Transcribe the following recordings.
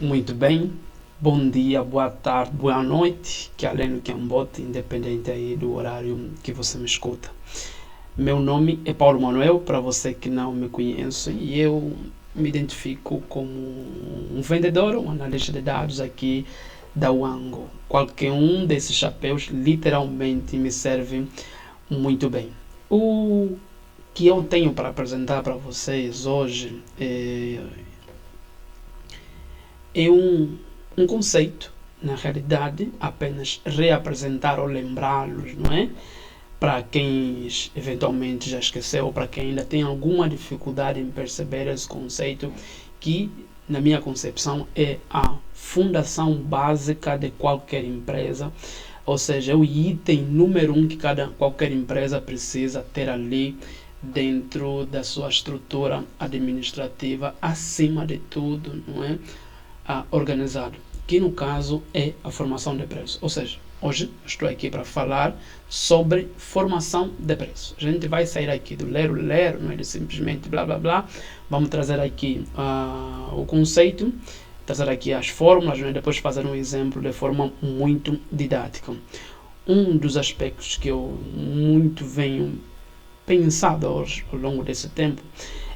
Muito bem, bom dia, boa tarde, boa noite, que além do que é um bote, independente aí do horário que você me escuta. Meu nome é Paulo Manuel, para você que não me conhece, e eu me identifico como um vendedor, um analista de dados aqui da Wango. Qualquer um desses chapéus literalmente me serve muito bem. O que eu tenho para apresentar para vocês hoje é um conceito, na realidade, apenas reapresentar ou lembrá-los, não é? Para quem eventualmente já esqueceu, ou para quem ainda tem alguma dificuldade em perceber esse conceito, que, na minha concepção, é a fundação básica de qualquer empresa, ou seja, é o item número um que qualquer empresa precisa ter ali dentro da sua estrutura administrativa, acima de tudo, não é? Organizado, que no caso é a formação de preços. Ou seja, hoje estou aqui para falar sobre formação de preços. A gente vai sair aqui do lero, não é de simplesmente blá blá blá. Vamos trazer aqui o conceito, trazer aqui as fórmulas, não é? Depois fazer um exemplo de forma muito didática. Um dos aspectos que eu muito venho pensado hoje, ao longo desse tempo,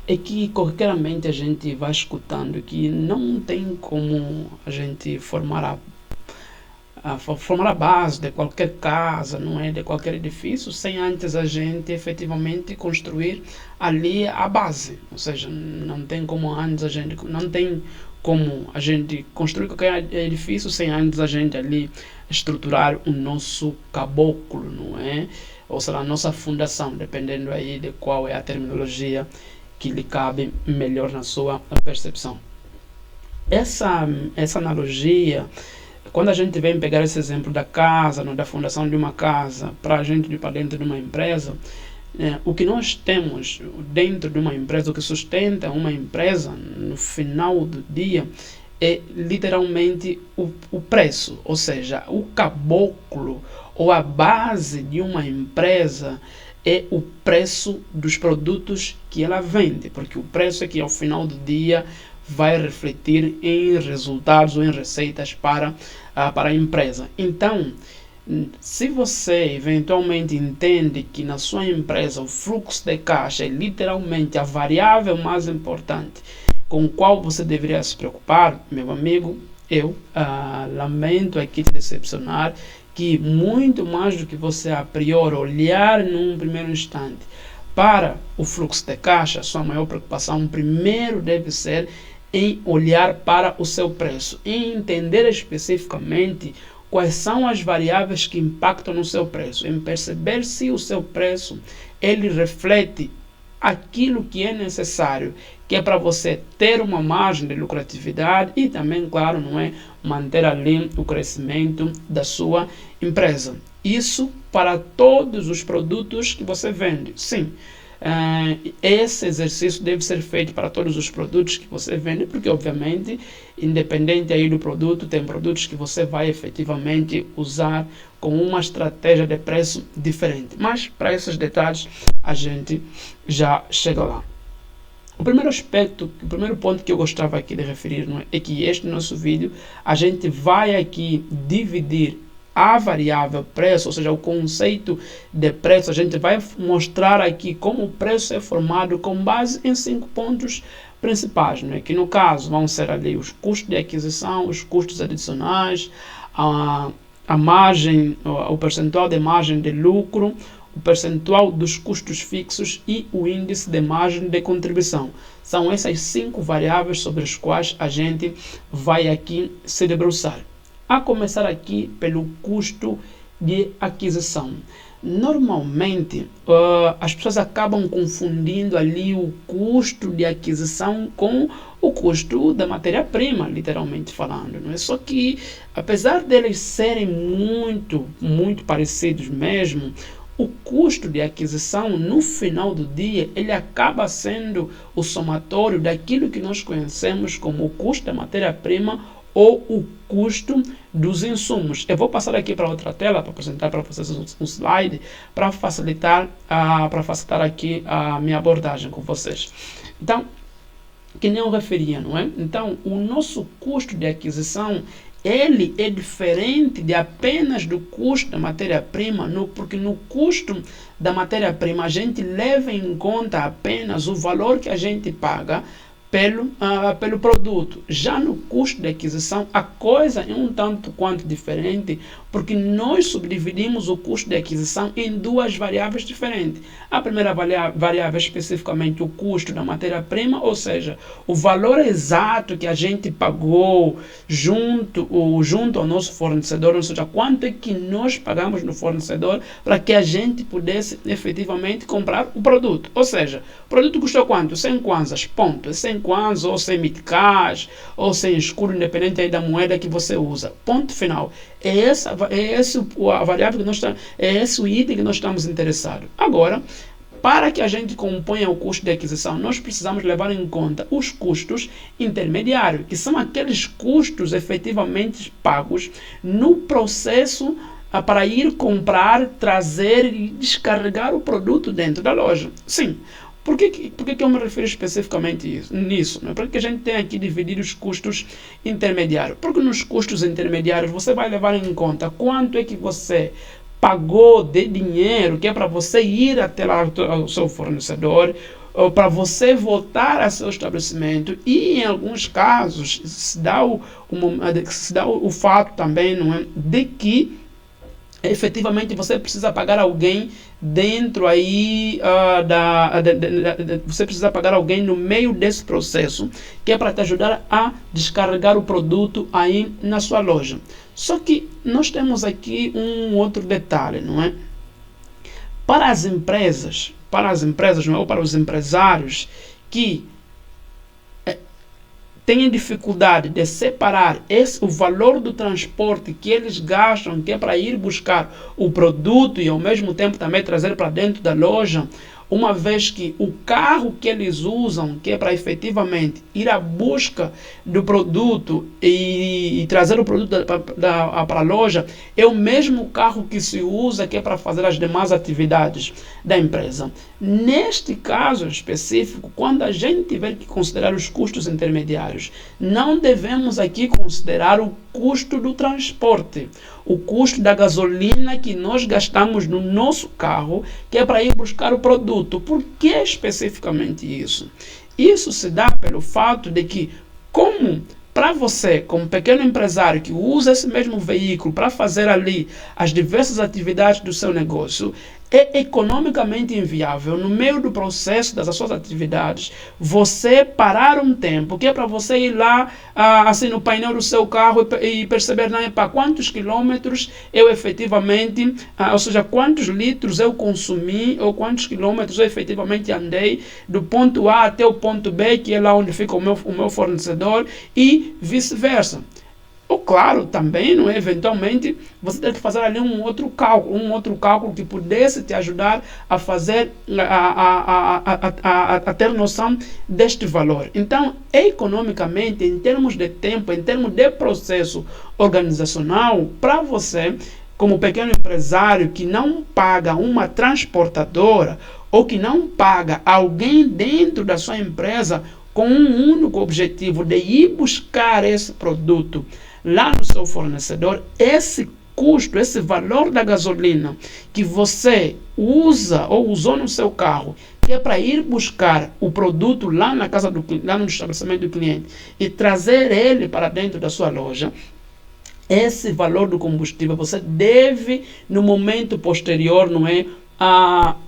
é que corriqueiramente a gente vai escutando que não tem como a gente formar a base de qualquer casa, não é, de qualquer edifício, sem antes a gente efetivamente construir ali a base. Ou seja, não tem como a gente construir qualquer edifício sem antes a gente ali estruturar o nosso caboclo, não é? Ou será a nossa fundação, dependendo aí de qual é a terminologia que lhe cabe melhor na sua percepção. Essa analogia, quando a gente vem pegar esse exemplo da casa, da fundação de uma casa, para a gente ir para dentro de uma empresa, o que nós temos dentro de uma empresa, o que sustenta uma empresa no final do dia, é literalmente o preço, ou seja, o caboclo ou a base de uma empresa é o preço dos produtos que ela vende, porque o preço é que ao final do dia vai refletir em resultados ou em receitas para a empresa. Então, se você eventualmente entende que na sua empresa o fluxo de caixa é literalmente a variável mais importante com qual você deveria se preocupar, meu amigo, eu lamento aqui te decepcionar, que muito mais do que você a priori olhar num primeiro instante para o fluxo de caixa, sua maior preocupação primeiro deve ser em olhar para o seu preço, em entender especificamente quais são as variáveis que impactam no seu preço, em perceber se o seu preço ele reflete aquilo que é necessário, que é para você ter uma margem de lucratividade e também, claro, não é, manter ali o crescimento da sua empresa. Isso para todos os produtos que você vende. Sim, esse exercício deve ser feito para todos os produtos que você vende, porque obviamente, independente aí do produto, tem produtos que você vai efetivamente usar com uma estratégia de preço diferente. Mas para esses detalhes a gente já chega lá. O primeiro ponto que eu gostava aqui de referir, não é que este nosso vídeo a gente vai aqui dividir a variável preço, ou seja, o conceito de preço, a gente vai mostrar aqui como o preço é formado com base em 5 pontos principais, né? Que no caso vão ser ali os custos de aquisição, os custos adicionais, a margem, o percentual de margem de lucro, o percentual dos custos fixos e o índice de margem de contribuição. São essas 5 variáveis sobre as quais a gente vai aqui se debruçar. A começar aqui pelo custo de aquisição. Normalmente, as pessoas acabam confundindo ali o custo de aquisição com o custo da matéria-prima, literalmente falando. Não é? Só que, apesar deles serem muito parecidos mesmo, o custo de aquisição, no final do dia, ele acaba sendo o somatório daquilo que nós conhecemos como o custo da matéria-prima ou o custo dos insumos. Eu vou passar aqui para outra tela para apresentar para vocês um slide para facilitar aqui a minha abordagem com vocês. Então, que nem eu referia, não é? Então, o nosso custo de aquisição, ele é diferente de apenas do custo da matéria-prima, porque no custo da matéria-prima a gente leva em conta apenas o valor que a gente paga pelo produto. Já no custo de aquisição, a coisa é um tanto quanto diferente, porque nós subdividimos o custo de aquisição em duas variáveis diferentes. A primeira variável é especificamente o custo da matéria-prima, ou seja, o valor exato que a gente pagou junto ao nosso fornecedor, ou seja, quanto é que nós pagamos no fornecedor para que a gente pudesse efetivamente comprar o produto. Ou seja, o produto custou quanto? 100 kwanzas, ponto. 100 kwanzas, ou 100 meticais, ou 100 escuro, independente aí da moeda que você usa. Ponto final. É esse a variável que é esse o item que nós estamos interessados. Agora, para que a gente componha o custo de aquisição, nós precisamos levar em conta os custos intermediários, que são aqueles custos efetivamente pagos no processo para ir comprar, trazer e descarregar o produto dentro da loja. Sim. Por que eu me refiro especificamente nisso? Não é? Porque a gente tem aqui dividir os custos intermediários. Porque nos custos intermediários você vai levar em conta quanto é que você pagou de dinheiro, que é para você ir até lá ao seu fornecedor, ou para você voltar ao seu estabelecimento. E em alguns casos se dá o fato também, não é, de que efetivamente você precisa pagar alguém dentro aí você precisa pagar alguém no meio desse processo, que é para te ajudar a descarregar o produto aí na sua loja. Só que nós temos aqui um outro detalhe, não é? Para as empresas, não é? Ou para os empresários que têm dificuldade de separar o valor do transporte que eles gastam, que é para ir buscar o produto e ao mesmo tempo também trazer para dentro da loja, uma vez que o carro que eles usam, que é para efetivamente ir à busca do produto e trazer o produto para a loja, é o mesmo carro que se usa, que é para fazer as demais atividades da empresa. Neste caso específico, quando a gente tiver que considerar os custos intermediários, não devemos aqui considerar o custo do transporte, o custo da gasolina que nós gastamos no nosso carro, que é para ir buscar o produto. Por que especificamente isso? Isso se dá pelo fato de que, como para você, como pequeno empresário que usa esse mesmo veículo para fazer ali as diversas atividades do seu negócio, é economicamente inviável, no meio do processo das suas atividades, você parar um tempo, que é para você ir lá, assim, no painel do seu carro e perceber, não é, para quantos quilômetros eu efetivamente, ou seja, quantos litros eu consumi, ou quantos quilômetros eu efetivamente andei, do ponto A até o ponto B, que é lá onde fica o meu fornecedor, e vice-versa. Ou claro, também, não é? Eventualmente, você tem que fazer ali um outro cálculo que pudesse te ajudar a fazer, a ter noção deste valor. Então, economicamente, em termos de tempo, em termos de processo organizacional, para você, como pequeno empresário que não paga uma transportadora ou que não paga alguém dentro da sua empresa com um único objetivo de ir buscar esse produto lá no seu fornecedor, esse custo, esse valor da gasolina que você usa ou usou no seu carro, que é para ir buscar o produto lá na casa lá no estabelecimento do cliente e trazer ele para dentro da sua loja, esse valor do combustível você deve, no momento posterior, não é,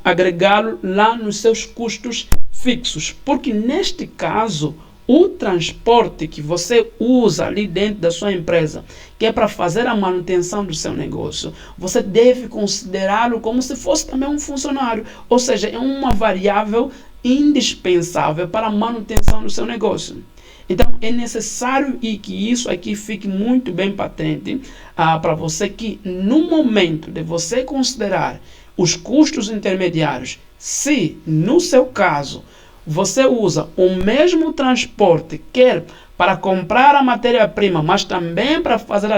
agregá-lo lá nos seus custos fixos, porque neste caso o transporte que você usa ali dentro da sua empresa, que é para fazer a manutenção do seu negócio, você deve considerá-lo como se fosse também um funcionário, ou seja, é uma variável indispensável para a manutenção do seu negócio. Então, é necessário que isso aqui fique muito bem patente para você, que no momento de você considerar os custos intermediários, se no seu caso você usa o mesmo transporte, quer para comprar a matéria-prima, mas também para fazer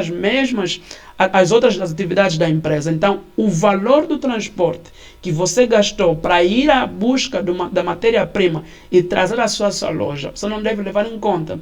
as outras atividades da empresa. Então, o valor do transporte que você gastou para ir à busca da matéria-prima e trazer à sua loja, você não deve levar em conta.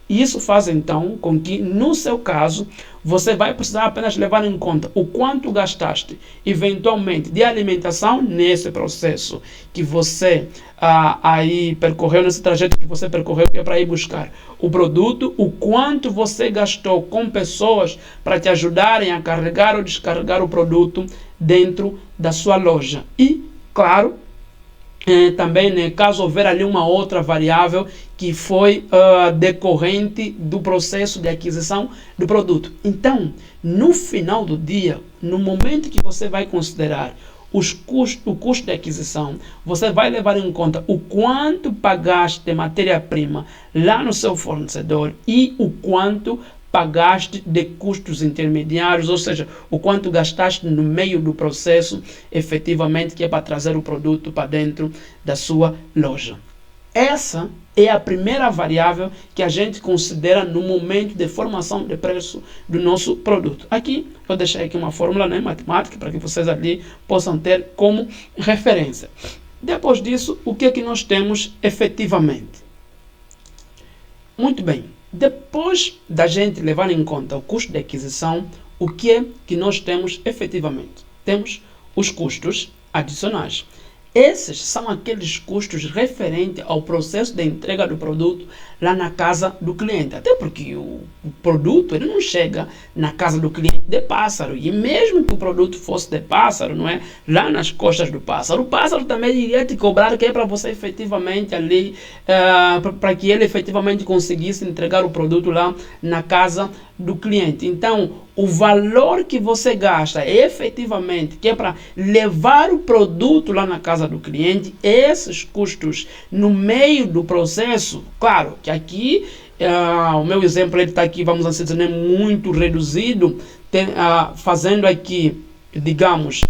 Isso faz então com que, no seu caso, você vai precisar apenas levar em conta o quanto gastaste, eventualmente, de alimentação nesse processo que você aí percorreu, nesse trajeto que você percorreu, que é para ir buscar o produto, o quanto você gastou com pessoas para te ajudarem a carregar ou descarregar o produto dentro da sua loja. E, claro, também, né, caso houver ali uma outra variável que foi decorrente do processo de aquisição do produto. Então, no final do dia, no momento que você vai considerar o custo de aquisição, você vai levar em conta o quanto pagaste de matéria-prima lá no seu fornecedor e o quanto pagaste de custos intermediários, ou seja, o quanto gastaste no meio do processo, efetivamente, que é para trazer o produto para dentro da sua loja. Essa é a primeira variável que a gente considera no momento de formação de preço do nosso produto. Aqui eu deixei aqui uma fórmula, né, matemática, para que vocês ali possam ter como referência. Depois disso, o que é que nós temos efetivamente? Muito bem. Depois da gente levar em conta o custo de aquisição, o que é que nós temos efetivamente? Temos os custos adicionais. Esses são aqueles custos referentes ao processo de entrega do produto lá na casa do cliente. Até porque o produto ele não chega na casa do cliente de pássaro. E mesmo que o produto fosse de pássaro, não é? Lá nas costas do pássaro, o pássaro também iria te cobrar, que é para você efetivamente ali, para que ele efetivamente conseguisse entregar o produto lá na casa do cliente. Então, o valor que você gasta efetivamente, que é para levar o produto lá na casa do cliente, esses custos no meio do processo, claro que aqui, o meu exemplo está aqui, vamos assim dizer, muito reduzido, fazendo aqui, digamos,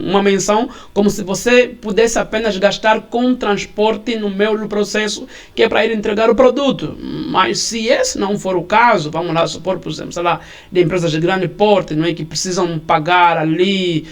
uma menção como se você pudesse apenas gastar com transporte no meio do processo, que é para ir entregar o produto. Mas se esse não for o caso, vamos lá supor, por exemplo, sei lá, de empresas de grande porte, não é, que precisam pagar ali,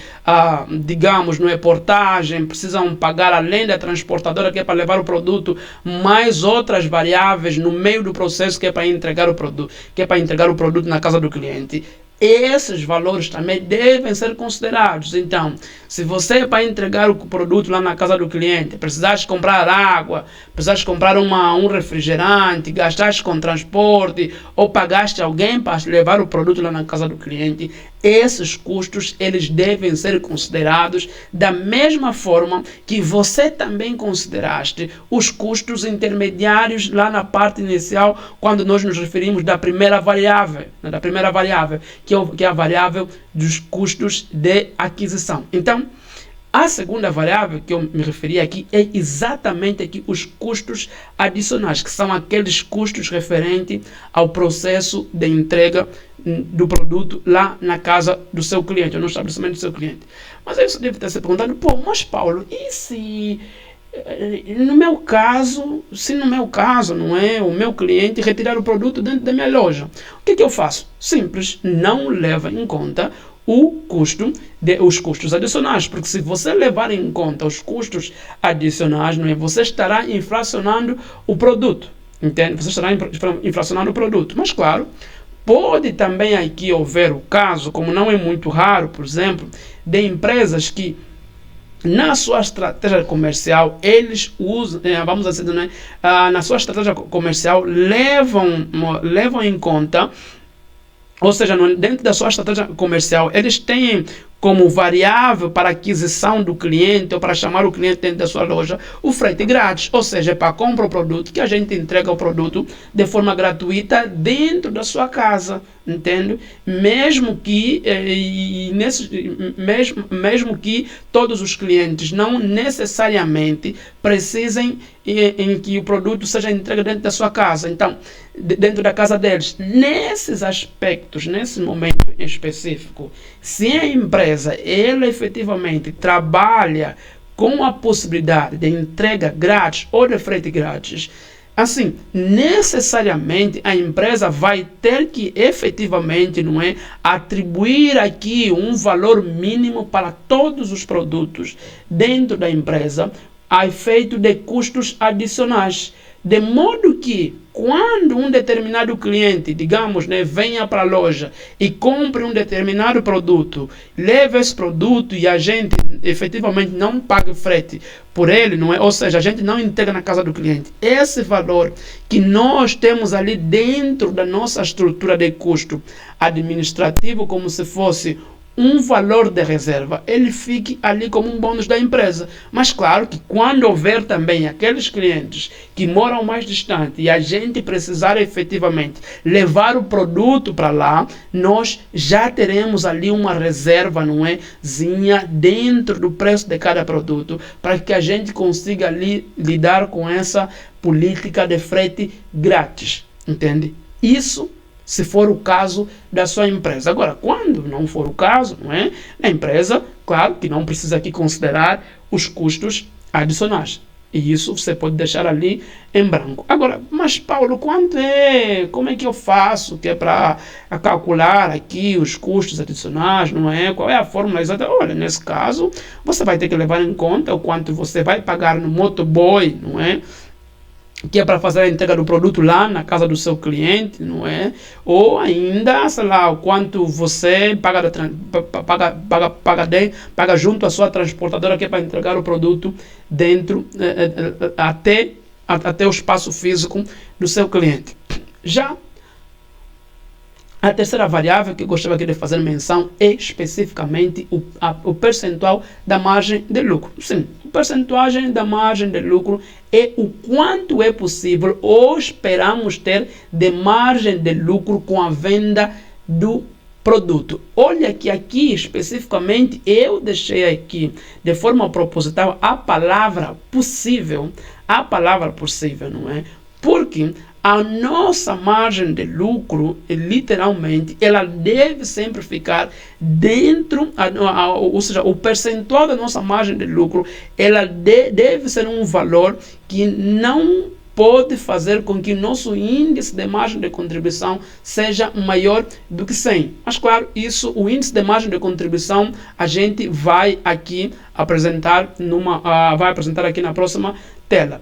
digamos, não é, portagem, precisam pagar além da transportadora, que é para levar o produto, mais outras variáveis no meio do processo, que é para entregar o produto, que é para entregar o produto na casa do cliente. Esses valores também devem ser considerados. Então, se você, para entregar o produto lá na casa do cliente, precisaste comprar água, precisaste comprar um refrigerante, gastaste com transporte ou pagaste alguém para levar o produto lá na casa do cliente, esses custos eles devem ser considerados da mesma forma que você também consideraste os custos intermediários lá na parte inicial, quando nós nos referimos da primeira variável, que é a variável dos custos de aquisição. Então, a segunda variável que eu me referi aqui é exatamente aqui os custos adicionais, que são aqueles custos referentes ao processo de entrega do produto lá na casa do seu cliente, ou no estabelecimento do seu cliente. Mas aí você deve estar se perguntando, mas Paulo, e se no meu caso, não é, o meu cliente retirar o produto dentro da minha loja? O que eu faço? Simples, não leva em conta os custos adicionais, porque se você levar em conta os custos adicionais, não é, você estará inflacionando o produto, entende? Você estará inflacionando o produto, mas claro, pode também aqui haver o caso, como não é muito raro, por exemplo, de empresas que na sua estratégia comercial, eles usam, vamos assim, né, na sua estratégia comercial, levam em conta, ou seja, dentro da sua estratégia comercial, eles têm como variável para aquisição do cliente ou para chamar o cliente dentro da sua loja o frete grátis, ou seja, para comprar o produto, que a gente entrega o produto de forma gratuita dentro da sua casa, entende? Mesmo que mesmo que todos os clientes não necessariamente precisem em que o produto seja entregue dentro da sua casa, então dentro da casa deles. Nesses aspectos, nesse momento em específico, se a empresa ela efetivamente trabalha com a possibilidade de entrega grátis ou de frete grátis, assim, necessariamente a empresa vai ter que efetivamente, não é, atribuir aqui um valor mínimo para todos os produtos dentro da empresa a efeito de custos adicionais. De modo que, quando um determinado cliente, digamos, né, venha para a loja e compre um determinado produto, leve esse produto e a gente efetivamente não pague frete por ele, não é? Ou seja, a gente não entrega na casa do cliente. Esse valor que nós temos ali dentro da nossa estrutura de custo administrativo, como se fosse um valor de reserva, ele fique ali como um bônus da empresa. Mas claro que quando houver também aqueles clientes que moram mais distante e a gente precisar efetivamente levar o produto para lá, nós já teremos ali uma reserva, não é, zinha dentro do preço de cada produto, para que a gente consiga ali lidar com essa política de frete grátis, entende? Isso se for o caso da sua empresa. Agora, quando não for o caso, não é? A empresa, claro que não precisa aqui considerar os custos adicionais. E isso você pode deixar ali em branco. Agora, mas Paulo, quanto é? Como é que eu faço? Que é para calcular aqui os custos adicionais, não é? Qual é a fórmula exata? Olha, nesse caso, você vai ter que levar em conta o quanto você vai pagar no motoboy, não é? Que é para fazer a entrega do produto lá na casa do seu cliente, não é? Ou ainda, sei lá, o quanto você paga junto à sua transportadora que é para entregar o produto dentro, até o espaço físico do seu cliente. Já a terceira variável que eu gostaria aqui de fazer menção é especificamente o percentual da margem de lucro. Sim, o percentual da margem de lucro é o quanto é possível ou esperamos ter de margem de lucro com a venda do produto. Olha que aqui especificamente eu deixei aqui de forma proposital a palavra possível, não é? Porque a nossa margem de lucro, literalmente, ela deve sempre ficar dentro, ou seja, o percentual da nossa margem de lucro, ela deve ser um valor que não pode fazer com que nosso índice de margem de contribuição seja maior do que 100. Mas claro, isso, o índice de margem de contribuição, a gente vai aqui apresentar vai apresentar aqui na próxima tela.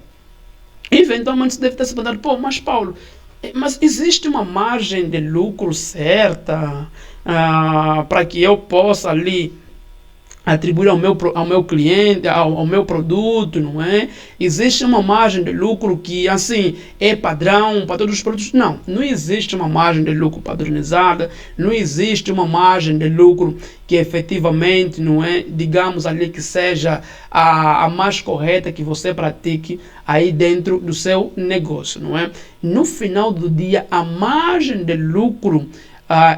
Eventualmente você deve estar se perguntando, pô, mas Paulo, mas existe uma margem de lucro certa para que eu possa ali atribuir ao meu cliente, ao meu produto, não é? Existe uma margem de lucro que, assim, é padrão para todos os produtos? Não, não existe uma margem de lucro padronizada, não existe uma margem de lucro que efetivamente, não é, digamos ali, que seja a mais correta que você pratique aí dentro do seu negócio, não é? No final do dia, a margem de lucro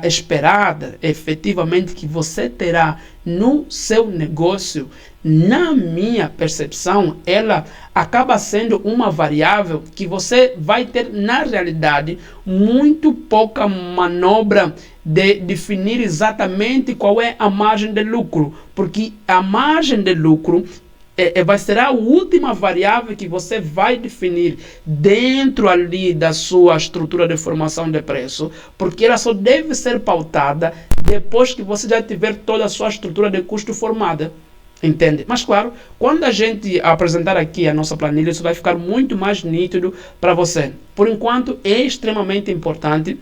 esperada, efetivamente, que você terá no seu negócio, na minha percepção, ela acaba sendo uma variável que você vai ter, na realidade, muito pouca manobra de definir exatamente qual é a margem de lucro, porque a margem de lucro vai ser a última variável que você vai definir dentro ali da sua estrutura de formação de preço, porque ela só deve ser pautada depois que você já tiver toda a sua estrutura de custo formada. Entende? Mas claro, quando a gente apresentar aqui a nossa planilha, isso vai ficar muito mais nítido para você. Por enquanto, é extremamente importante,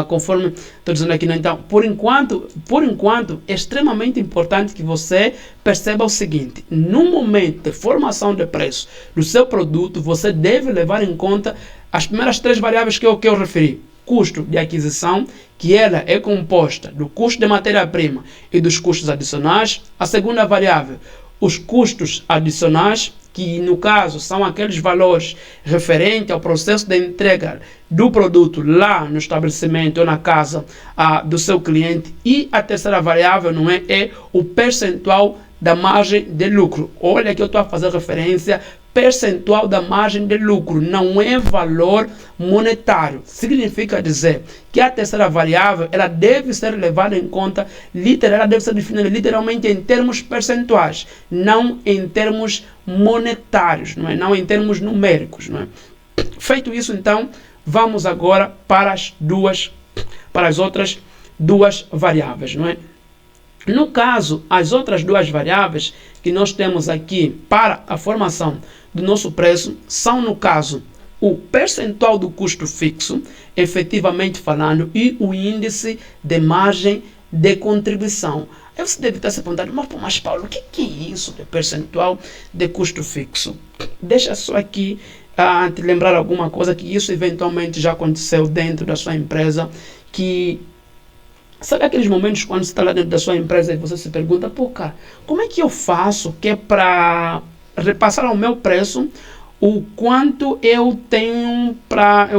conforme estou dizendo aqui, então, por enquanto, é extremamente importante que você perceba o seguinte: no momento de formação de preço do seu produto, você deve levar em conta as primeiras 3 variáveis que eu referi. Custo de aquisição, que ela é composta do custo de matéria-prima e dos custos adicionais. A segunda variável, os custos adicionais, que no caso são aqueles valores referentes ao processo de entrega do produto lá no estabelecimento ou na casa do seu cliente. E a terceira variável, não é, é o percentual da margem de lucro. Olha que eu estou a fazer referência percentual da margem de lucro, não é valor monetário. Significa dizer que a terceira variável, ela deve ser levada em conta, ela deve ser definida literalmente em termos percentuais, não em termos monetários, não é? Não em termos numéricos, não é? Feito isso, então, vamos agora para as outras duas variáveis, não é? No caso, as outras duas variáveis que nós temos aqui para a formação do nosso preço são, no caso, o percentual do custo fixo, efetivamente falando, e o índice de margem de contribuição. Aí você deve estar se perguntando, mas Paulo, o que é isso de percentual de custo fixo? Deixa só aqui te lembrar alguma coisa, que isso eventualmente já aconteceu dentro da sua empresa, que sabe aqueles momentos quando você está lá dentro da sua empresa e você se pergunta, cara, como é que eu faço que é para repassar ao meu preço o quanto eu tenho para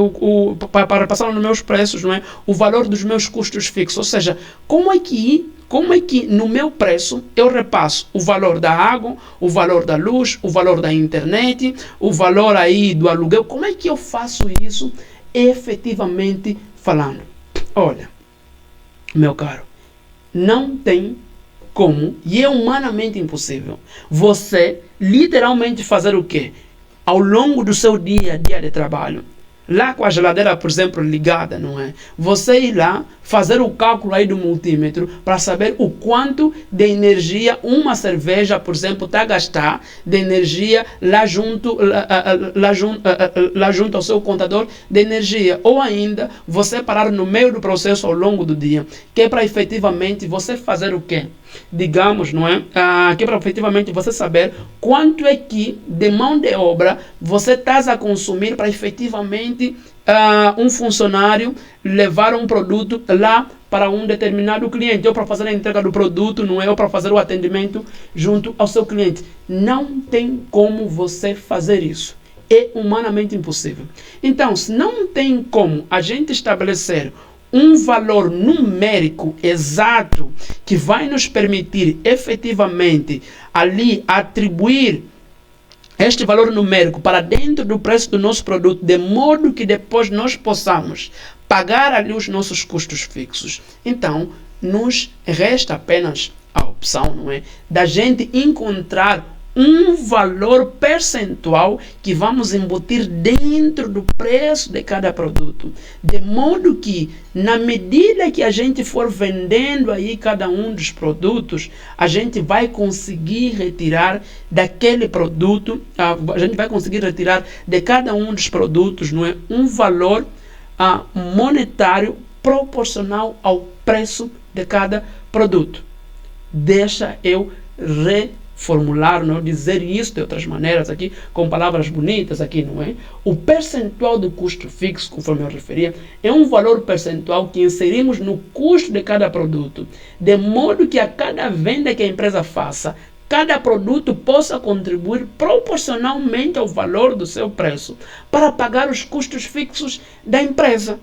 repassar nos meus preços, não é? O valor dos meus custos fixos, ou seja, como é que no meu preço eu repasso o valor da água, o valor da luz, o valor da internet, o valor aí do aluguel, como é que eu faço isso efetivamente falando? Olha, meu caro, não tem como, e é humanamente impossível, você literalmente fazer o quê? Ao longo do seu dia a dia de trabalho, lá com a geladeira, por exemplo, ligada, não é? Você ir lá, fazer o cálculo aí do multímetro para saber o quanto de energia uma cerveja, por exemplo, está a gastar de energia lá junto ao seu contador de energia. Ou ainda, você parar no meio do processo ao longo do dia, que é para efetivamente você fazer o quê? Digamos, não é? Que é para efetivamente você saber quanto é que de mão de obra você está a consumir para efetivamente um funcionário levar um produto lá para um determinado cliente, ou para fazer a entrega do produto, não é? Ou para fazer o atendimento junto ao seu cliente. Não tem como você fazer isso. É humanamente impossível. Então, se não tem como a gente estabelecer um valor numérico exato que vai nos permitir efetivamente ali atribuir este valor numérico para dentro do preço do nosso produto, de modo que depois nós possamos pagar ali os nossos custos fixos. Então, nos resta apenas a opção, não é, da gente encontrar um valor percentual que vamos embutir dentro do preço de cada produto, de modo que, na medida que a gente for vendendo aí cada um dos produtos, a gente vai conseguir retirar daquele produto, a gente vai conseguir retirar de cada um dos produtos, não é, um valor monetário proporcional ao preço de cada produto. Deixa eu reformular, não, dizer isso de outras maneiras aqui, com palavras bonitas aqui, não é? O percentual do custo fixo, conforme eu referia, é um valor percentual que inserimos no custo de cada produto, de modo que a cada venda que a empresa faça, cada produto possa contribuir proporcionalmente ao valor do seu preço para pagar os custos fixos da empresa.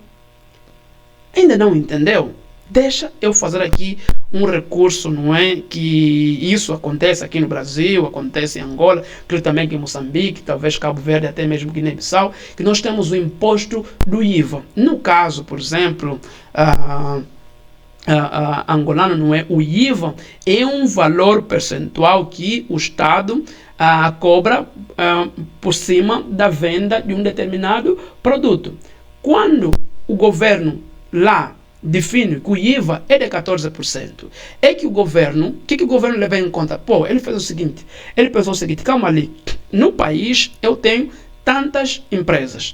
Ainda não entendeu? Deixa eu fazer aqui um recurso, não é? Que isso acontece aqui no Brasil, acontece em Angola, creio também que em Moçambique, talvez Cabo Verde, até mesmo Guiné-Bissau, que nós temos o imposto do IVA. No caso, por exemplo, angolano, não é? O IVA é um valor percentual que o Estado cobra por cima da venda de um determinado produto. Quando o governo lá define que o IVA é de 14%, é que o governo, o que o governo leva em conta? Ele fez o seguinte, ele pensou o seguinte, calma ali, no país eu tenho tantas empresas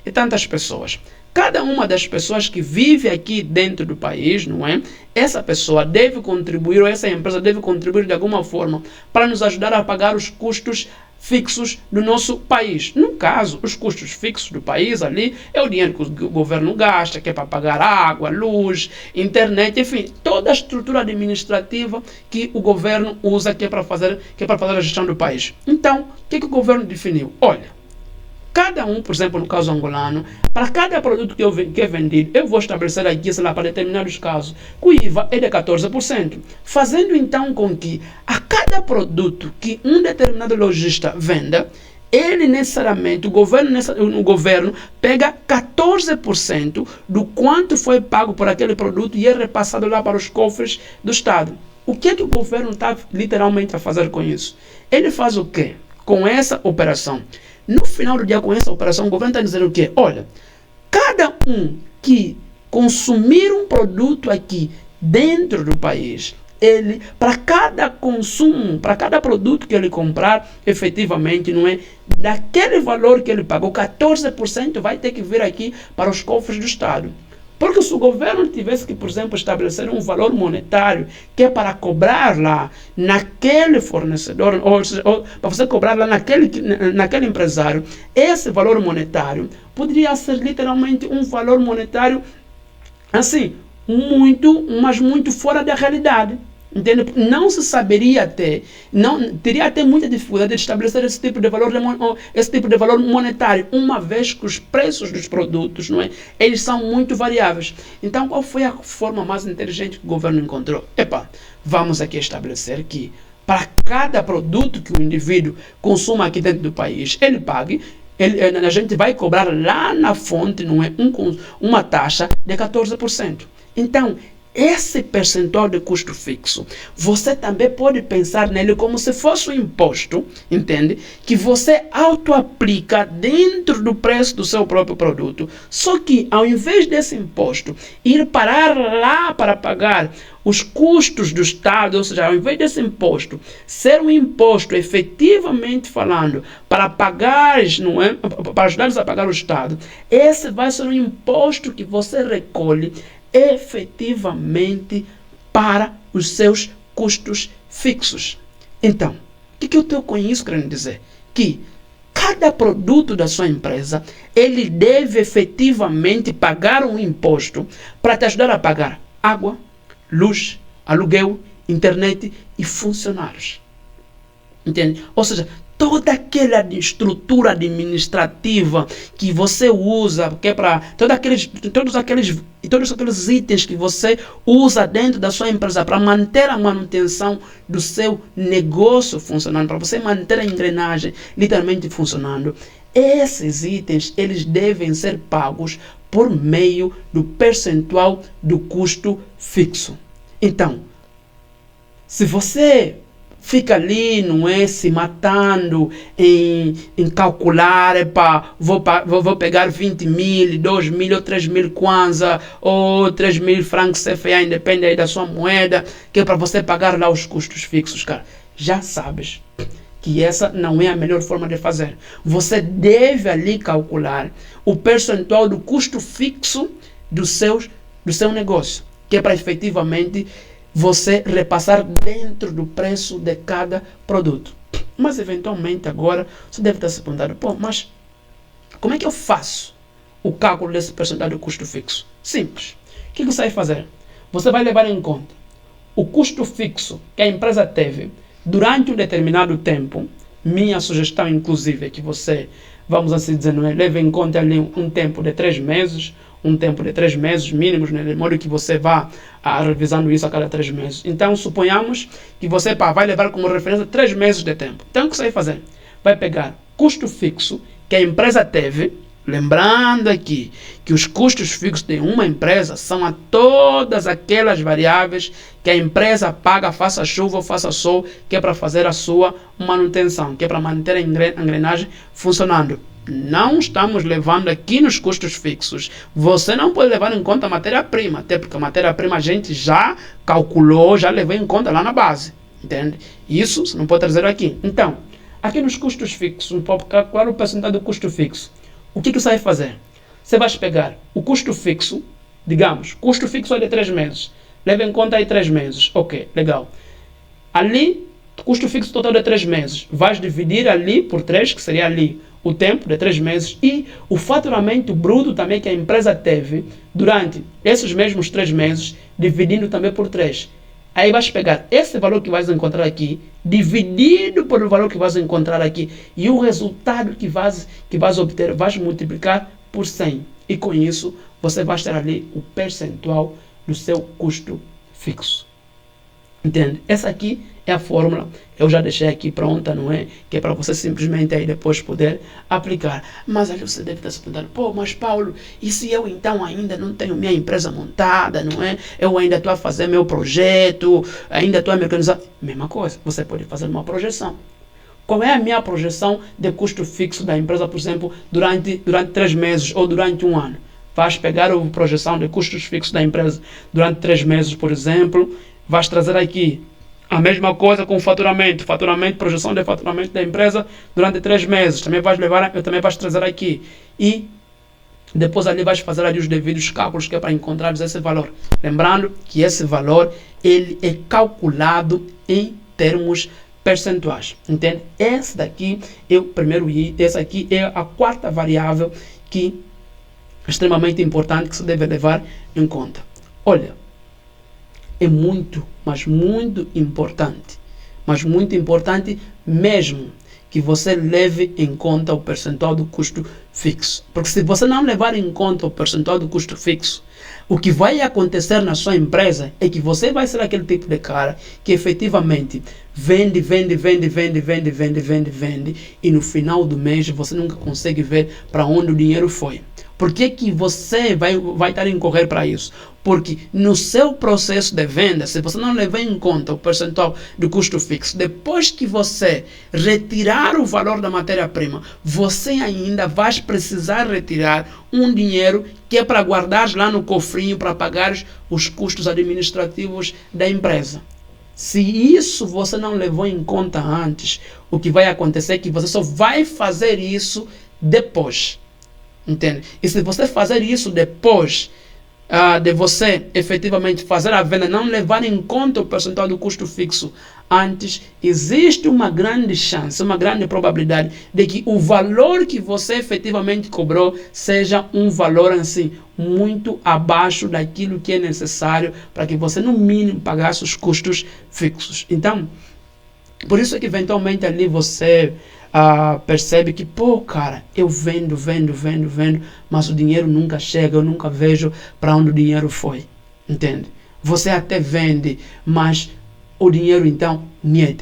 e tantas pessoas. Cada uma das pessoas que vive aqui dentro do país, não é? Essa pessoa deve contribuir, ou essa empresa deve contribuir de alguma forma para nos ajudar a pagar os custos fixos do nosso país. No caso, os custos fixos do país ali é o dinheiro que o governo gasta, que é para pagar água, luz, internet, enfim, toda a estrutura administrativa que o governo usa, que é para fazer a gestão do país. Então, o que o governo definiu? Olha, cada um, por exemplo, no caso angolano, para cada produto que é vendido, eu vou estabelecer aqui, sei lá, para determinados casos, que o IVA é de 14%, fazendo então com que a cada produto que um determinado lojista venda, ele necessariamente, o governo pega 14% do quanto foi pago por aquele produto e é repassado lá para os cofres do Estado. O que o governo está literalmente a fazer com isso? Ele faz o quê? Com essa operação, No final do dia, com essa operação, o governo está dizendo o quê? Olha, cada um que consumir um produto aqui dentro do país, ele, para cada consumo, para cada produto que ele comprar, efetivamente, não é, daquele valor que ele pagou, 14% vai ter que vir aqui para os cofres do Estado. Porque se o governo tivesse que, por exemplo, estabelecer um valor monetário que é para cobrar lá naquele fornecedor, ou para você cobrar lá naquele empresário, esse valor monetário poderia ser literalmente um valor monetário assim, mas muito fora da realidade. Entende? Não se saberia até, teria até muita dificuldade de estabelecer esse tipo de valor monetário, uma vez que os preços dos produtos, não é, eles são muito variáveis. Então, qual foi a forma mais inteligente que o governo encontrou? Vamos aqui estabelecer que para cada produto que o indivíduo consuma aqui dentro do país, ele pague, a gente vai cobrar lá na fonte, não é, uma taxa de 14%. Então, esse percentual de custo fixo, você também pode pensar nele como se fosse um imposto, entende? Que você auto-aplica dentro do preço do seu próprio produto. Só que, ao invés desse imposto ir parar lá para pagar os custos do Estado, ou seja, ao invés desse imposto ser um imposto efetivamente falando para pagar, não é? Para ajudar a pagar o Estado, esse vai ser um imposto que você recolhe efetivamente para os seus custos fixos. Então, o que eu estou com isso querendo dizer? Que cada produto da sua empresa, ele deve efetivamente pagar um imposto para te ajudar a pagar água, luz, aluguel, internet e funcionários. Entende? Ou seja, toda aquela estrutura administrativa que você usa, que é para todos aqueles itens que você usa dentro da sua empresa para manter a manutenção do seu negócio funcionando, para você manter a engrenagem literalmente funcionando, esses itens eles devem ser pagos por meio do percentual do custo fixo. Então, se você fica ali, não é, se matando em calcular, vou pegar 20 mil, 2 mil ou 3 mil kwanza ou 3 mil francos CFA, independe aí da sua moeda, que é para você pagar lá os custos fixos, cara. Já sabes que essa não é a melhor forma de fazer. Você deve ali calcular o percentual do custo fixo do seu negócio, que é para efetivamente você repassar dentro do preço de cada produto. Mas, eventualmente, agora, você deve estar se perguntando, mas como é que eu faço o cálculo desse percentual do custo fixo? Simples. O que você vai fazer? Você vai levar em conta o custo fixo que a empresa teve durante um determinado tempo. Minha sugestão, inclusive, é que você, vamos assim dizer, leve em conta ali um tempo de 3 meses, um tempo de 3 meses mínimos, né, de modo que você vá revisando isso a cada 3 meses. Então, suponhamos que você vai levar como referência 3 meses de tempo. Então, o que você vai fazer? Vai pegar custo fixo que a empresa teve, lembrando aqui que os custos fixos de uma empresa são a todas aquelas variáveis que a empresa paga, faça chuva ou faça sol, que é para fazer a sua manutenção, que é para manter a engrenagem funcionando. Não estamos levando aqui nos custos fixos. Você não pode levar em conta a matéria-prima, até porque a matéria-prima a gente já calculou, já levou em conta lá na base. Entende? Isso você não pode trazer aqui. Então, aqui nos custos fixos, qual é o percentual do custo fixo? O que você vai fazer? Você vai pegar o custo fixo, digamos, custo fixo é de 3 meses. Leva em conta aí 3 meses. Ok, legal. Ali, custo fixo total de 3 meses. Vais dividir ali por 3, que seria ali o tempo de 3 meses, e o faturamento bruto também que a empresa teve durante esses mesmos 3 meses, dividindo também por 3. Aí vais pegar esse valor que vais encontrar aqui, dividido pelo valor que vais encontrar aqui, e o resultado que vais obter, vais multiplicar por 100. E com isso, você vai ter ali o percentual do seu custo fixo. Entende? Essa aqui é a fórmula. Eu já deixei aqui pronta, não é? Que é para você simplesmente aí depois poder aplicar. Mas ali você deve estar se perguntando, mas Paulo, e se eu então ainda não tenho minha empresa montada, não é? Eu ainda estou a fazer meu projeto, ainda estou a me organizar. Mesma coisa, você pode fazer uma projeção. Qual é a minha projeção de custo fixo da empresa, por exemplo, durante 3 meses ou durante um ano? Vais pegar a projeção de custos fixos da empresa durante 3 meses, por exemplo, vais trazer aqui a mesma coisa com o faturamento, projeção de faturamento da empresa durante 3 meses, também vais trazer aqui, e depois ali vais fazer ali os devidos cálculos que é para encontrares esse valor. Lembrando que esse valor ele é calculado em termos percentuais, entende? Esse daqui é o primeiro item, essa aqui é a quarta variável que é extremamente importante que se deve levar em conta. Olha, é muito, mas muito importante mesmo que você leve em conta o percentual do custo fixo. Porque se você não levar em conta o percentual do custo fixo, o que vai acontecer na sua empresa é que você vai ser aquele tipo de cara que efetivamente vende, e no final do mês você nunca consegue ver para onde o dinheiro foi. Por que você vai estar a incorrer para isso? Porque no seu processo de venda, se você não levar em conta o percentual do custo fixo, depois que você retirar o valor da matéria-prima, você ainda vai precisar retirar um dinheiro que é para guardar lá no cofrinho para pagar os custos administrativos da empresa. Se isso você não levou em conta antes, o que vai acontecer é que você só vai fazer isso depois. Entende? E se você fazer isso depois de você efetivamente fazer a venda, não levar em conta o percentual do custo fixo antes, existe uma grande chance, uma grande probabilidade de que o valor que você efetivamente cobrou seja um valor assim muito abaixo daquilo que é necessário para que você no mínimo pagasse os custos fixos. Então, por isso é que eventualmente ali você percebe que, pô, cara, eu vendo, mas o dinheiro nunca chega, eu nunca vejo para onde o dinheiro foi, entende? Você até vende, mas o dinheiro então,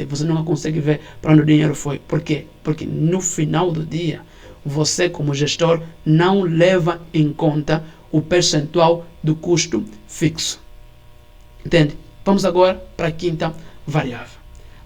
você nunca consegue ver para onde o dinheiro foi. Por quê? Porque no final do dia, você como gestor não leva em conta o percentual do custo fixo, entende? Vamos agora para a quinta variável.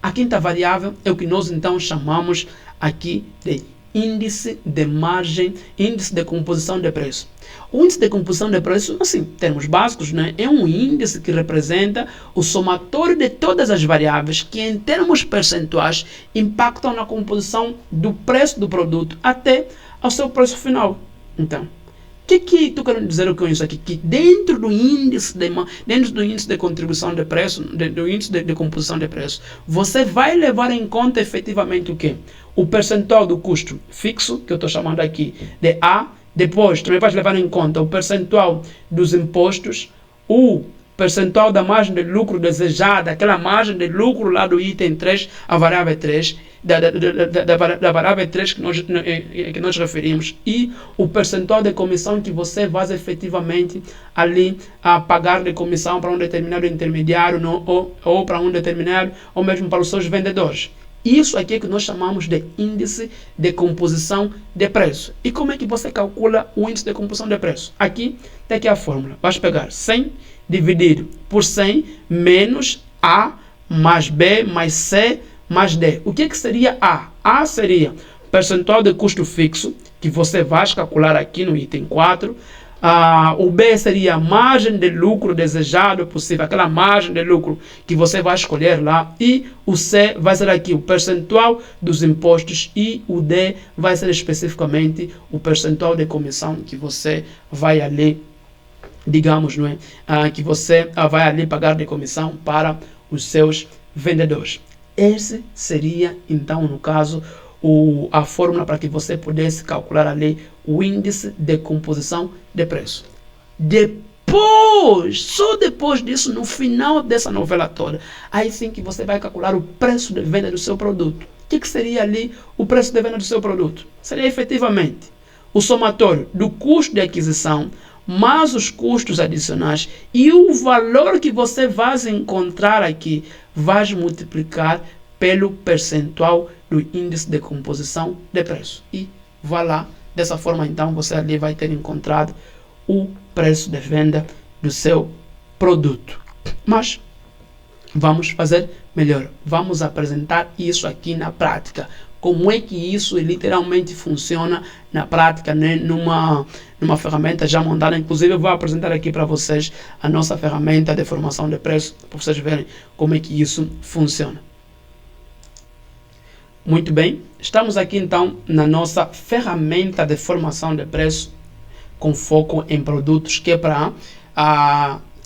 A quinta variável é o que nós então chamamos aqui de índice de margem, índice de composição de preço. O índice de composição de preço, assim, em termos básicos, né, é um índice que representa o somatório de todas as variáveis que, em termos percentuais, impactam na composição do preço do produto até ao seu preço final. Então, o que estou querendo dizer com isso aqui? Que dentro do índice de contribuição de preço, do índice de composição de preço, você vai levar em conta efetivamente o quê? O percentual do custo fixo, que eu estou chamando aqui de A. Depois, também vai levar em conta o percentual dos impostos, o percentual da margem de lucro desejada, aquela margem de lucro lá do item 3, a variável 3, da variável 3 que nós referimos, e o percentual de comissão que você vai efetivamente ali a pagar de comissão para um determinado intermediário ou para um determinado, ou mesmo para os seus vendedores. Isso aqui é que nós chamamos de índice de composição de preço. E como é que você calcula o índice de composição de preço? Aqui tem aqui a fórmula. Vais pegar 100 dividido por 100 menos A mais B mais C mais D. O que seria A? A seria percentual de custo fixo, que você vai calcular aqui no item 4. O B seria a margem de lucro desejado possível, aquela margem de lucro que você vai escolher lá. E o C vai ser aqui o percentual dos impostos. E o D vai ser especificamente o percentual de comissão que você vai ali, digamos, não é? Que você vai ali pagar de comissão para os seus vendedores. Esse seria, então, no caso, a fórmula para que você pudesse calcular ali o índice de composição de preço. Só depois disso, no final dessa novela toda, aí sim que você vai calcular o preço de venda do seu produto. O que seria ali o preço de venda do seu produto? Seria efetivamente o somatório do custo de aquisição mais os custos adicionais e o valor que você vai encontrar aqui, vai multiplicar pelo percentual do índice de composição de preço. E vai lá, dessa forma então você ali vai ter encontrado o preço de venda do seu produto. Mas vamos fazer melhor, vamos apresentar isso aqui na prática. como é que isso literalmente funciona na prática, né? numa ferramenta já montada. Inclusive eu vou apresentar aqui para vocês a nossa ferramenta de formação de preço, para vocês verem como é que isso funciona. Muito bem, estamos aqui então na nossa ferramenta de formação de preço com foco em produtos, que é para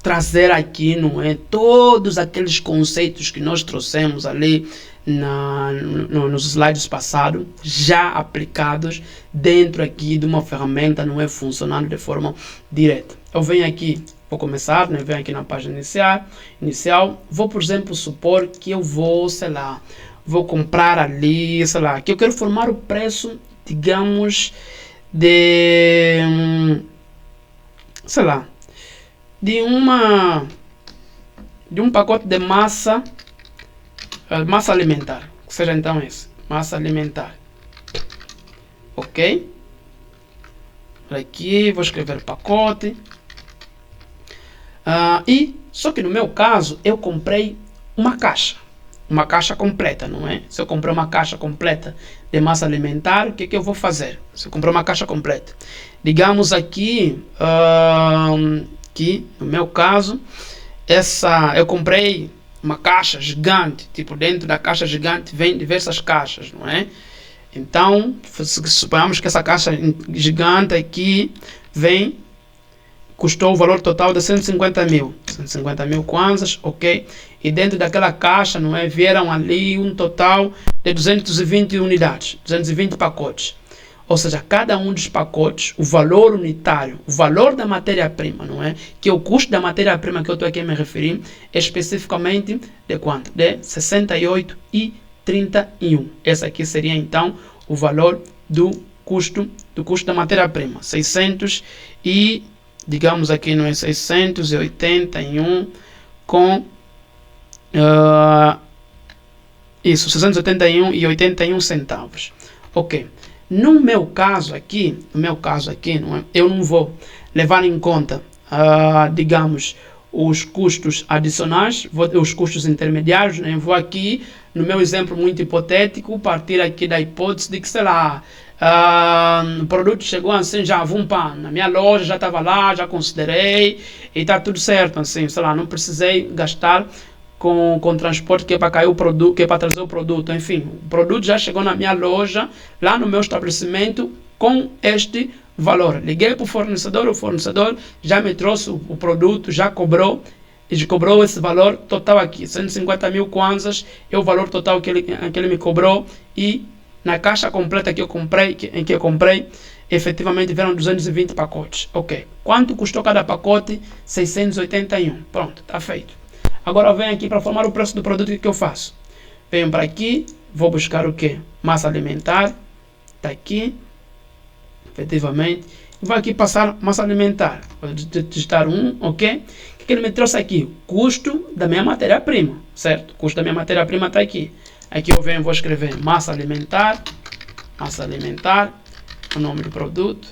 trazer aqui, não é, todos aqueles conceitos que nós trouxemos ali nos slides passados, já aplicados dentro aqui de uma ferramenta, não é, funcionando de forma direta. Eu venho aqui, vou começar, né, venho aqui na página inicial, vou, por exemplo, supor que eu vou, sei lá, vou comprar ali, sei lá, que eu quero formar o preço, digamos, sei lá, de um pacote de massa alimentar, que seja então esse, massa alimentar, ok? Aqui vou escrever pacote, e só que no meu caso eu comprei uma caixa completa, não é? Se eu comprei uma caixa completa de massa alimentar, o que eu vou fazer? Se eu comprei uma caixa completa, digamos aqui, que no meu caso, eu comprei uma caixa gigante, tipo, dentro da caixa gigante vem diversas caixas, não é? Então, suponhamos que essa caixa gigante aqui custou o valor total de 150 mil kwanzas, ok? E dentro daquela caixa, não é, vieram ali um total de 220 unidades, 220 pacotes. Ou seja, cada um dos pacotes, o valor unitário, o valor da matéria-prima, não é? Que é o custo da matéria-prima que eu estou aqui a me referir, é especificamente de quanto? De 68,31. Esse aqui seria então o valor do custo da matéria-prima. 600 e, digamos aqui, não é, 681 com isso, 681,81 centavos. Ok. No meu caso aqui, não é, eu não vou levar em conta, digamos, os custos adicionais, os custos intermediários, né? Vou aqui, no meu exemplo muito hipotético, partir aqui da hipótese de que, sei lá, o produto chegou assim, já na minha loja, já estava lá, já considerei, e está tudo certo, assim, sei lá, não precisei gastar com transporte, que é para cair o produto, que é para trazer o produto, enfim, o produto já chegou na minha loja, lá no meu estabelecimento, com este valor. Liguei para o fornecedor já me trouxe o produto, já cobrou esse valor total aqui, 150 mil kwanzas é o valor total que ele me cobrou, e na caixa completa que eu comprei, efetivamente vieram 220 pacotes, ok. Quanto custou cada pacote? 681, pronto, está feito. Agora eu venho aqui para formar o preço do produto, que eu faço? Venho para aqui, vou buscar o que? Massa alimentar, está aqui, efetivamente, e vou aqui passar massa alimentar, vou digitar 1, ok? O que ele me trouxe aqui? Custo da minha matéria-prima, certo? Custo da minha matéria-prima está aqui. Aqui eu venho, vou escrever massa alimentar, o nome do produto,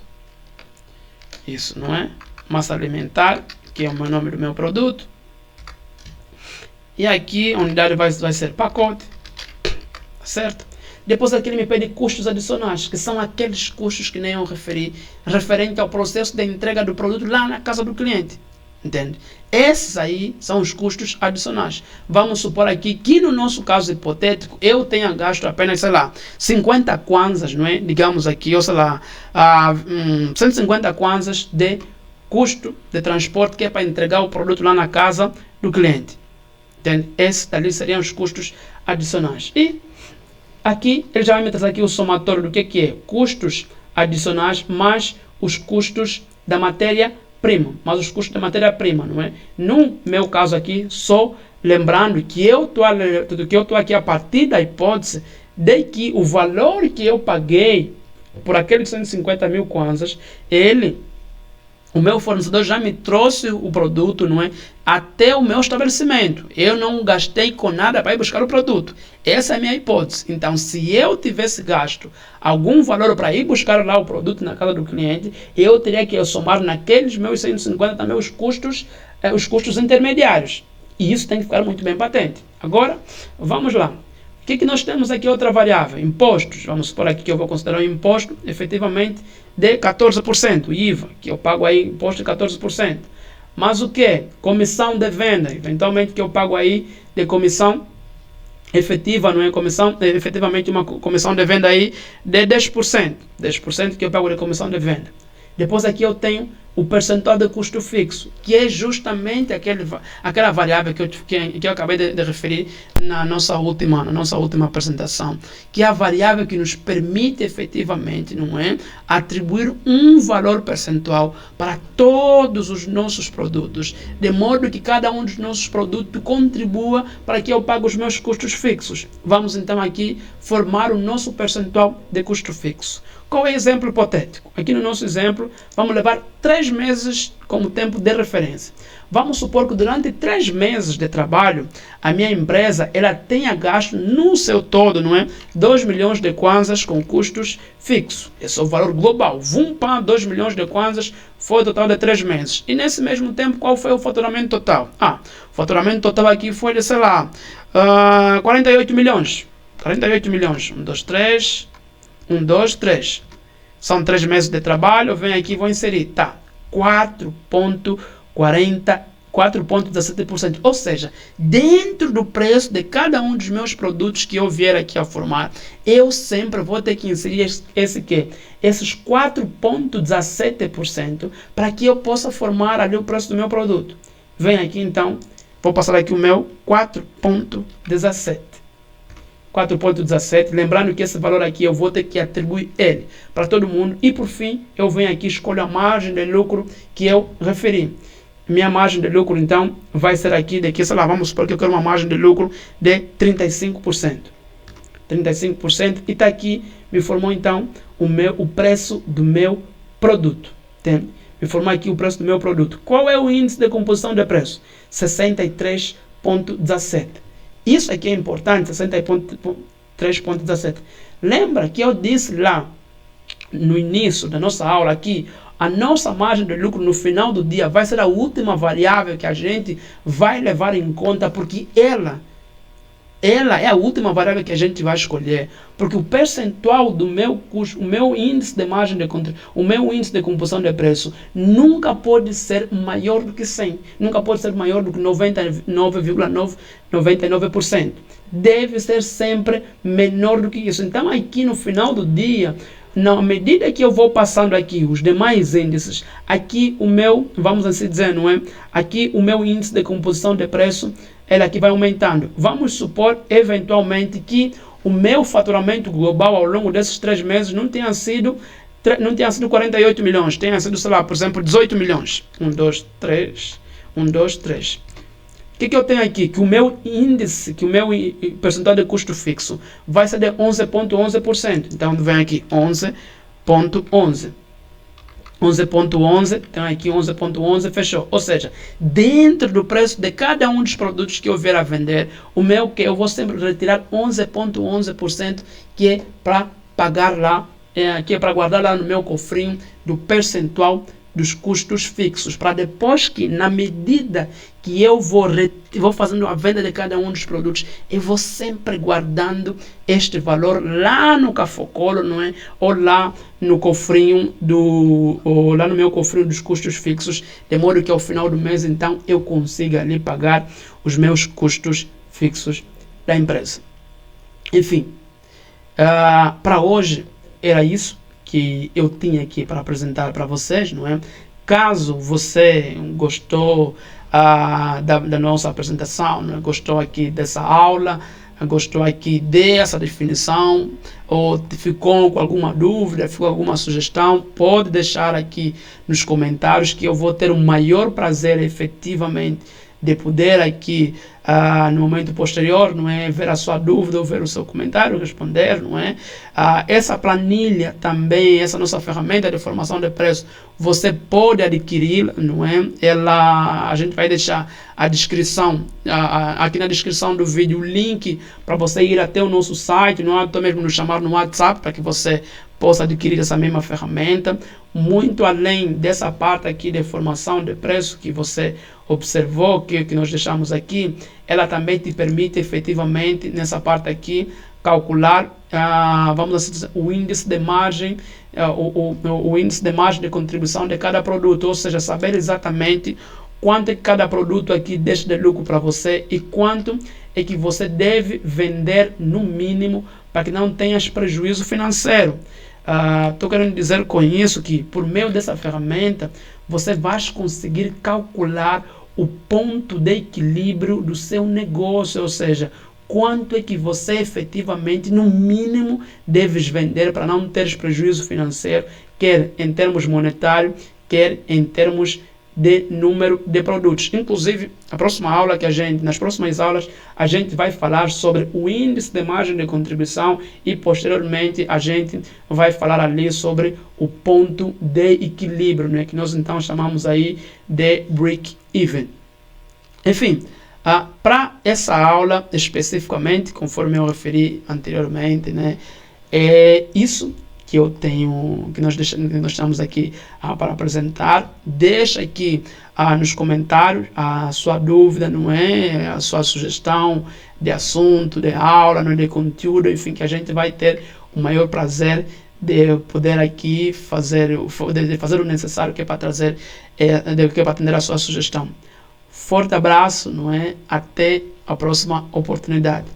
isso, não é? Massa alimentar, que é o nome do meu produto. E aqui a unidade vai ser pacote, certo? Depois aqui ele me pede custos adicionais, que são aqueles custos que nem eu referi, referente ao processo de entrega do produto lá na casa do cliente. Entende? Esses aí são os custos adicionais. Vamos supor aqui que no nosso caso hipotético, eu tenha gasto apenas, sei lá, 50 kwanzas, não é? Digamos aqui, ou sei lá, 150 kwanzas de custo de transporte, que é para entregar o produto lá na casa do cliente. Entende? Esses dali seriam os custos adicionais. E aqui ele já vai me trazer aqui o somatório do que é custos adicionais mais os custos da matéria-prima. Mas os custos da matéria-prima, não é? No meu caso aqui, só lembrando que eu estou aqui a partir da hipótese de que o valor que eu paguei por aqueles 150 mil kwanzas, o meu fornecedor já me trouxe o produto, não é, até o meu estabelecimento. Eu não gastei com nada para ir buscar o produto. Essa é a minha hipótese. Então, se eu tivesse gasto algum valor para ir buscar lá o produto na casa do cliente, eu teria que somar naqueles meus 150 também os custos intermediários. E isso tem que ficar muito bem patente. Agora, vamos lá. O que nós temos aqui? Outra variável, impostos. Vamos supor aqui que eu vou considerar um imposto efetivamente de 14%, IVA, que eu pago aí imposto de 14%. Mas o que? Comissão de venda, eventualmente que eu pago aí de comissão efetiva, não é? Efetivamente uma comissão de venda aí de 10%. 10% que eu pago de comissão de venda. Depois aqui eu tenho o percentual de custo fixo, que é justamente aquela variável que eu acabei de referir na nossa última apresentação, que é a variável que nos permite efetivamente, não é, atribuir um valor percentual para todos os nossos produtos, de modo que cada um dos nossos produtos contribua para que eu pague os meus custos fixos. Vamos então aqui formar o nosso percentual de custo fixo. Qual é o exemplo hipotético? Aqui no nosso exemplo, vamos levar 3 meses como tempo de referência. Vamos supor que durante 3 meses de trabalho, a minha empresa ela tenha gasto no seu todo, não é? 2 milhões de kwanzas com custos fixos. Esse é o valor global. 2 milhões de kwanzas foi o total de 3 meses. E nesse mesmo tempo, qual foi o faturamento total? O faturamento total aqui foi de, sei lá, 48 milhões. 48 milhões. 1, 2, 3... 1, 2, 3. São 3 meses de trabalho. Eu venho aqui e vou inserir. Tá. 4,17%. Ou seja, dentro do preço de cada um dos meus produtos que eu vier aqui a formar, eu sempre vou ter que inserir esses 4,17% para que eu possa formar ali o preço do meu produto. Vem aqui então. Vou passar aqui o meu 4,17%. 4,17, lembrando que esse valor aqui eu vou ter que atribuir ele para todo mundo. E por fim, eu venho aqui e escolho a margem de lucro que eu referi. Minha margem de lucro, então, vai ser aqui, sei lá, vamos supor que eu quero uma margem de lucro de 35%. 35%, e está aqui, me formou então o preço do meu produto. Tem? Me formou aqui o preço do meu produto. Qual é o índice de composição de preço? 63,17. Isso aqui é importante, 63,17. Lembra que eu disse lá no início da nossa aula aqui, a nossa margem de lucro no final do dia vai ser a última variável que a gente vai levar em conta, porque ela é a última variável que a gente vai escolher, porque o percentual do meu custo, o meu índice de margem de conta, o meu índice de composição de preço nunca pode ser maior do que 100, nunca pode ser maior do que 99,99%. Deve ser sempre menor do que isso. Então aqui no final do dia, na medida que eu vou passando aqui os demais índices, aqui o meu, vamos assim dizer, não é? Aqui o meu índice de composição de preço, ele aqui vai aumentando. Vamos supor, eventualmente, que o meu faturamento global ao longo desses 3 meses não tenha sido 48 milhões, tenha sido, sei lá, por exemplo, 18 milhões. 1, 2, 3, 1, 2, 3. O que eu tenho aqui? Que o meu índice, que o meu percentual de custo fixo vai ser de 11,11%. Então, vem aqui 11,11%. 11,11, então aqui 11,11, fechou. Ou seja, dentro do preço de cada um dos produtos que eu vier a vender, que eu vou sempre retirar 11,11%, que é para pagar lá, que é para guardar lá no meu cofrinho do percentual dos custos fixos, para depois que, na medida que eu vou fazendo a venda de cada um dos produtos, eu vou sempre guardando este valor lá no cafocolo, não é? Ou lá no cofrinho ou lá no meu cofrinho dos custos fixos, de modo que ao final do mês, então, eu consiga ali pagar os meus custos fixos da empresa. Enfim, para hoje era isso que eu tinha aqui para apresentar para vocês, não é? Caso você gostou da nossa apresentação, não é? Gostou aqui dessa aula, gostou aqui dessa definição, ou ficou com alguma dúvida, ficou com alguma sugestão, pode deixar aqui nos comentários, que eu vou ter o maior prazer efetivamente de poder aqui no momento posterior, não é, ver a sua dúvida ou ver o seu comentário, responder, não é? Essa planilha também, essa nossa ferramenta de formação de preço, você pode adquirir, não é? A gente vai deixar a descrição, aqui na descrição do vídeo, o link para você ir até o nosso site, não é? Até mesmo nos chamar no WhatsApp, para que você possa adquirir essa mesma ferramenta. Muito além dessa parte aqui de formação de preço que você observou, que nós deixamos aqui, ela também te permite efetivamente, nessa parte aqui, calcular, vamos assim dizer, o índice de margem, o índice de margem de contribuição de cada produto, ou seja, saber exatamente quanto é que cada produto aqui deixa de lucro para você e quanto é que você deve vender no mínimo para que não tenhas prejuízo financeiro. Estou querendo dizer com isso que, por meio dessa ferramenta, você vai conseguir calcular o ponto de equilíbrio do seu negócio, ou seja, quanto é que você efetivamente, no mínimo, deves vender para não teres prejuízo financeiro, quer em termos monetários, quer em termos de número de produtos. Inclusive, nas próximas aulas, a gente vai falar sobre o índice de margem de contribuição e, posteriormente, a gente vai falar ali sobre o ponto de equilíbrio, né, que nós então chamamos aí de break-even. Enfim, para essa aula especificamente, conforme eu referi anteriormente, né, é isso que nós estamos aqui para apresentar. Deixa aqui nos comentários a sua dúvida, não é? A sua sugestão de assunto, de aula, não é? De conteúdo, enfim, que a gente vai ter o maior prazer de poder aqui fazer o necessário que é para trazer, que é para atender a sua sugestão. Forte abraço, não é? Até a próxima oportunidade.